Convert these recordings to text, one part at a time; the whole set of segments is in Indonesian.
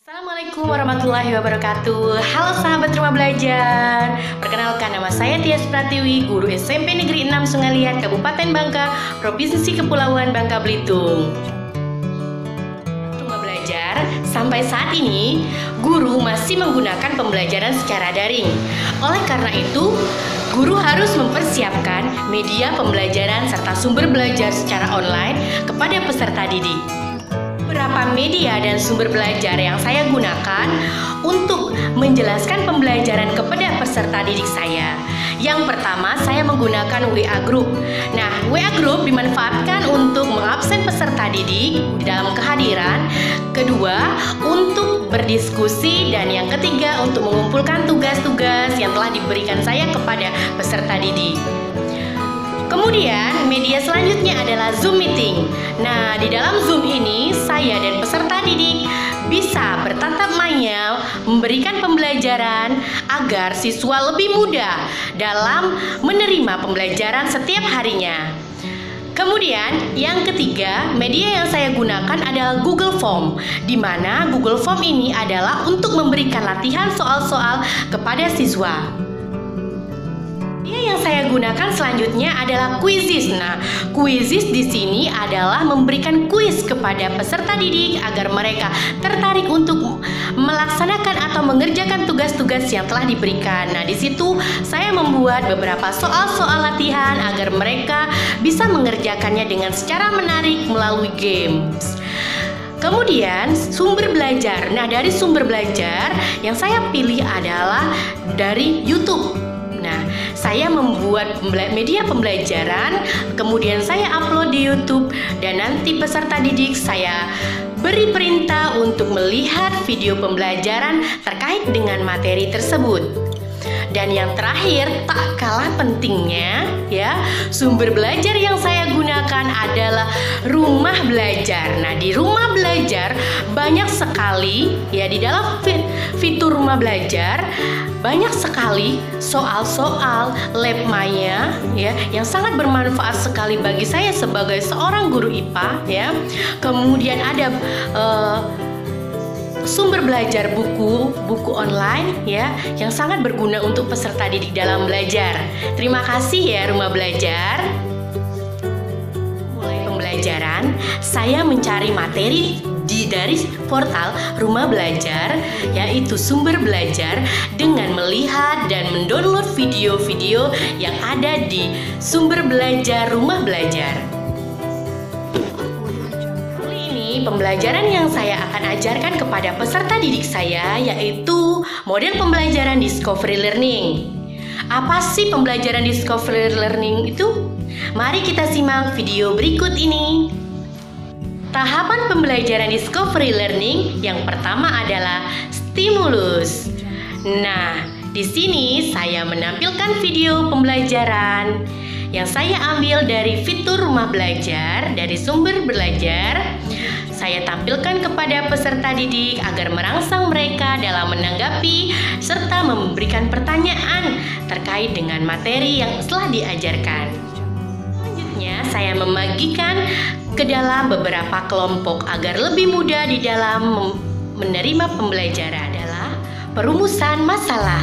Assalamualaikum warahmatullahi wabarakatuh. Halo sahabat rumah belajar. Perkenalkan, nama saya Tias Pratiwi, guru SMP Negeri 6 Sungai Liat, Kabupaten Bangka, Provinsi Kepulauan Bangka Belitung. Rumah belajar, sampai saat ini guru masih menggunakan pembelajaran secara daring. Oleh karena itu, guru harus mempersiapkan media pembelajaran serta sumber belajar secara online kepada peserta didik. Beberapa media dan sumber belajar yang saya gunakan untuk menjelaskan pembelajaran kepada peserta didik saya. Yang pertama, saya menggunakan WA Group. Nah, WA Group dimanfaatkan untuk mengabsen peserta didik di dalam kehadiran. Kedua, untuk berdiskusi. Dan yang ketiga, untuk mengumpulkan tugas-tugas yang telah diberikan saya kepada peserta didik. Kemudian media selanjutnya adalah Zoom Meeting. Nah, di dalam Zoom ini saya dan peserta didik bisa bertatap maya memberikan pembelajaran agar siswa lebih mudah dalam menerima pembelajaran setiap harinya. Kemudian yang ketiga, media yang saya gunakan adalah Google Form, di mana Google Form ini adalah untuk memberikan latihan soal-soal kepada siswa. Yang saya gunakan selanjutnya adalah Quizizz. Nah, Quizizz di sini adalah memberikan kuis kepada peserta didik agar mereka tertarik untuk melaksanakan atau mengerjakan tugas-tugas yang telah diberikan. Nah, di situ saya membuat beberapa soal-soal latihan agar mereka bisa mengerjakannya dengan secara menarik melalui games. Kemudian sumber belajar. Nah, dari sumber belajar yang saya pilih adalah dari YouTube. Nah, saya membuat media pembelajaran, kemudian saya upload di YouTube, dan nanti peserta didik saya beri perintah untuk melihat video pembelajaran terkait dengan materi tersebut. Dan yang terakhir, tak kalah pentingnya, ya, sumber belajar yang saya gunakan adalah rumah belajar. Nah, di rumah belajar banyak sekali, ya, di dalam fitur rumah belajar banyak sekali soal-soal lab maya, ya, yang sangat bermanfaat sekali bagi saya sebagai seorang guru IPA, ya. Kemudian ada sumber belajar buku online, ya, yang sangat berguna untuk peserta didik dalam belajar. Terima kasih ya rumah belajar. Mulai pembelajaran, saya mencari materi dari portal rumah belajar, yaitu sumber belajar, dengan melihat dan mendownload video-video yang ada di sumber belajar rumah belajar. Pembelajaran yang saya akan ajarkan kepada peserta didik saya yaitu model pembelajaran Discovery Learning. Apa sih pembelajaran Discovery Learning itu? Mari kita simak video berikut ini. Tahapan pembelajaran Discovery Learning yang pertama adalah stimulus. Nah, di sini saya menampilkan video pembelajaran yang saya ambil dari fitur rumah belajar, dari sumber belajar. Saya tampilkan kepada peserta didik agar merangsang mereka dalam menanggapi serta memberikan pertanyaan terkait dengan materi yang telah diajarkan. Selanjutnya, saya membagikan ke dalam beberapa kelompok agar lebih mudah di dalam menerima pembelajaran. Adalah perumusan masalah.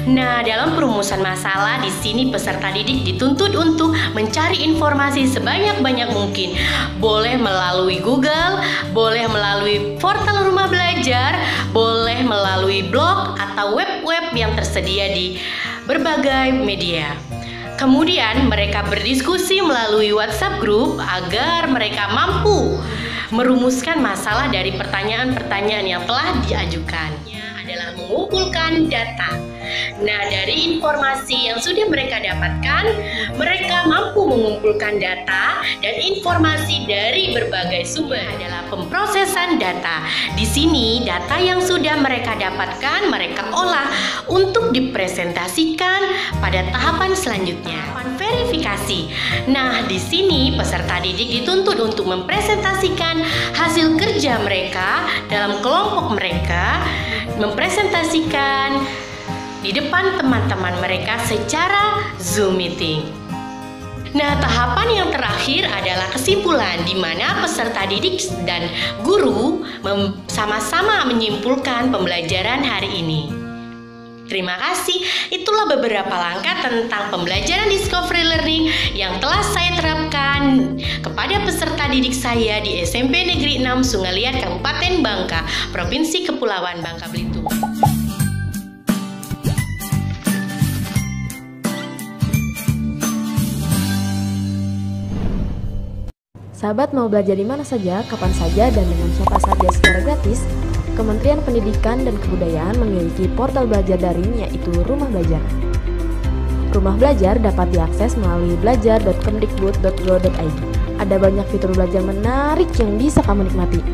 Nah, dalam perumusan masalah di sini peserta didik dituntut untuk mencari informasi sebanyak-banyak mungkin. Boleh melalui Google, boleh melalui portal rumah belajar, boleh melalui blog atau web-web yang tersedia di berbagai media. Kemudian mereka berdiskusi melalui WhatsApp group agar mereka mampu merumuskan masalah dari pertanyaan-pertanyaan yang telah diajukan. Adalah mengumpulkan data. Nah, dari informasi yang sudah mereka dapatkan, mereka mampu mengumpulkan data dan informasi dari berbagai sumber. Adalah pemrosesan data. Di sini data yang sudah mereka dapatkan mereka olah untuk dipresentasikan pada tahapan selanjutnya. Tahapan verifikasi. Nah, di sini peserta didik dituntut untuk mempresentasikan hasil kerja mereka dalam kelompok mereka, mempresentasikan di depan teman-teman mereka secara Zoom meeting. Nah, tahapan yang terakhir adalah kesimpulan, di mana peserta didik dan guru sama-sama menyimpulkan pembelajaran hari ini. Terima kasih, itulah beberapa langkah tentang pembelajaran Discovery Learning yang telah saya terapkan kepada peserta didik saya di SMP Negeri 6 Sungai Liat, Kabupaten Bangka, Provinsi Kepulauan Bangka Belitung. Sahabat mau belajar di mana saja, kapan saja, dan dengan siapa saja secara gratis, Kementerian Pendidikan dan Kebudayaan memiliki portal belajar daring yaitu Rumah Belajar. Rumah Belajar dapat diakses melalui belajar.kemdikbud.go.id. Ada banyak fitur belajar menarik yang bisa kamu nikmati.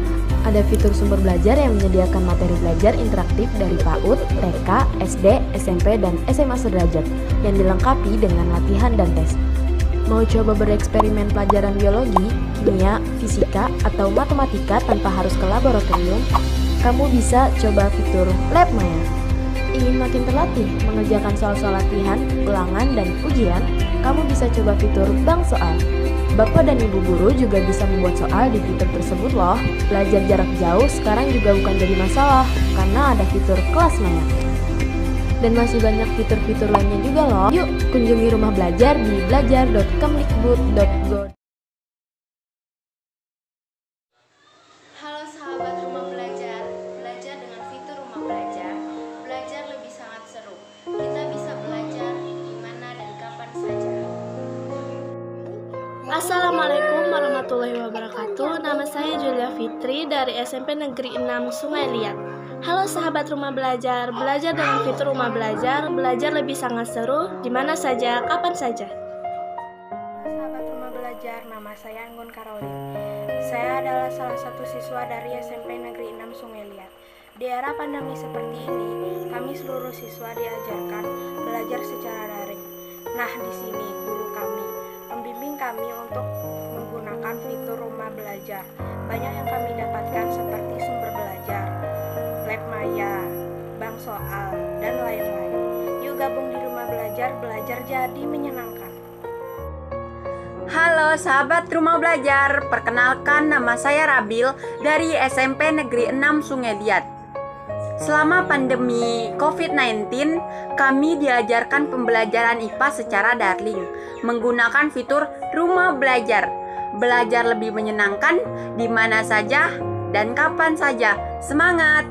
Ada fitur sumber belajar yang menyediakan materi belajar interaktif dari PAUD, TK, SD, SMP, dan SMA sederajat yang dilengkapi dengan latihan dan tes. Mau coba bereksperimen pelajaran biologi, kimia, fisika, atau matematika tanpa harus ke laboratorium? Kamu bisa coba fitur Lab Maya. Ingin makin terlatih mengerjakan soal-soal latihan, ulangan, dan ujian? Kamu bisa coba fitur Bank Soal. Bapak dan Ibu guru juga bisa membuat soal di fitur tersebut loh. Belajar jarak jauh sekarang juga bukan jadi masalah, karena ada fitur Kelas Maya. Dan masih banyak fitur-fitur lainnya juga loh. Yuk, kunjungi Rumah Belajar di belajar.kemdikbud.go. Halo sahabat Rumah Belajar, belajar dengan fitur Rumah Belajar, belajar lebih sangat seru. Kita bisa belajar di mana dan kapan saja. Assalamualaikum warahmatullahi wabarakatuh. Nama saya Julia Fitri dari SMP Negeri 6 Sungai Liat. Halo sahabat Rumah Belajar, belajar dengan fitur Rumah Belajar, belajar lebih sangat seru, di mana saja, kapan saja. Sahabat Rumah Belajar, nama saya Anggun Karolin. Saya adalah salah satu siswa dari SMP Negeri 6 Sungai Liat. Di era pandemi seperti ini, kami seluruh siswa diajarkan belajar secara daring. Nah, di sini guru kami membimbing kami untuk menggunakan fitur Rumah Belajar. Banyak yang kami dapatkan seperti sumber belajar, Lab Maya, Bank Soal, dan lain-lain. Yuk gabung di Rumah Belajar, belajar jadi menyenangkan. Halo sahabat Rumah Belajar, perkenalkan nama saya Rabil dari SMP Negeri 6 Sungai Liat. Selama pandemi COVID-19, kami diajarkan pembelajaran IPA secara daring menggunakan fitur Rumah Belajar. Belajar lebih menyenangkan di mana saja dan kapan saja. Semangat!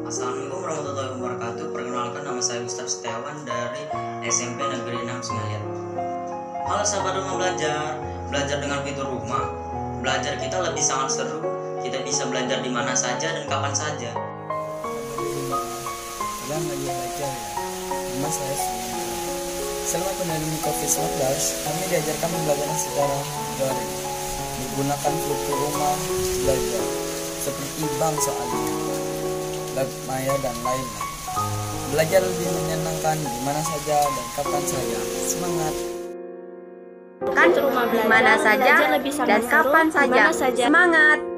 Assalamualaikum warahmatullahi wabarakatuh. Perkenalkan, nama saya Ustaz Setiawan dari SMP Negeri 6 Sungai Liat. Halo sahabat Rumah Belajar, belajar dengan fitur Rumah Belajar kita lebih sangat seru. Kita bisa belajar di mana saja dan kapan saja. Kalian lagi belajar ya? Nama saya Suminda. Selama pandemi COVID-19, kami diajarkan pembelajaran secara daring menggunakan fitur Rumah Belajar seperti Bank Soal, Lab Maya, dan lainnya. Belajar lebih menyenangkan di mana saja dan kapan saja. Semangat! Kan di mana saja dan kapan saja. Semangat!